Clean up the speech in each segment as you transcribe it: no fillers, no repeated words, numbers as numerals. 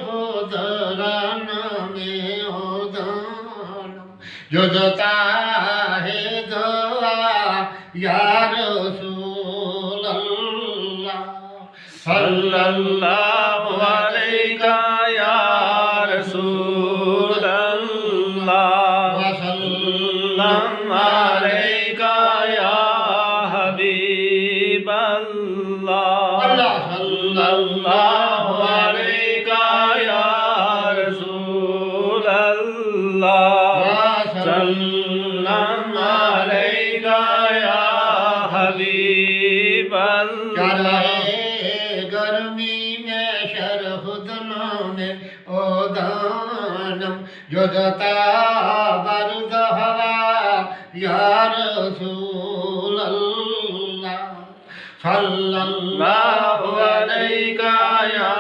खुदरन में हो दानम जो देता है दुआ या रसूल अल्लाह सल्लल्लाहु अलैका या रसूल अल्लाह वसल्लम अलैका या हबीब अल्लाह सल्लल्लाहु अलैका या रसूल अल्लाह वसल्लम अलैका या हबीब अल्लाह गर्मी में शरहुदनों में ओ दानम जो देता बर्द हवा या रसूल अल्लाह सल्लल्लाहु अलैका या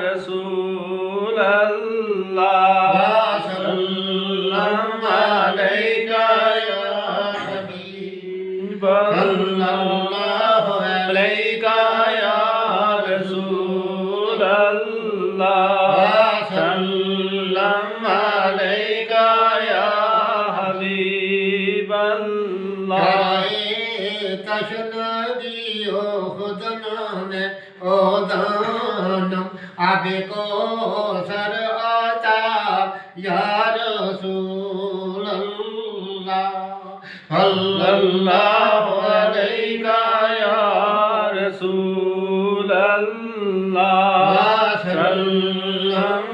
रसूल अल्लाह वसल्लम अलैका या हबीब अल्लाह अलैका या रसूल अल्लाह वसल्लम अलैका या हबीब अल्लाह तशनदियो खुदना में ओ दानम आबे को सर आता या रसूल अल्लाह सल्लल्लाहु अलैका या रसूल अल्लाह वसल्लम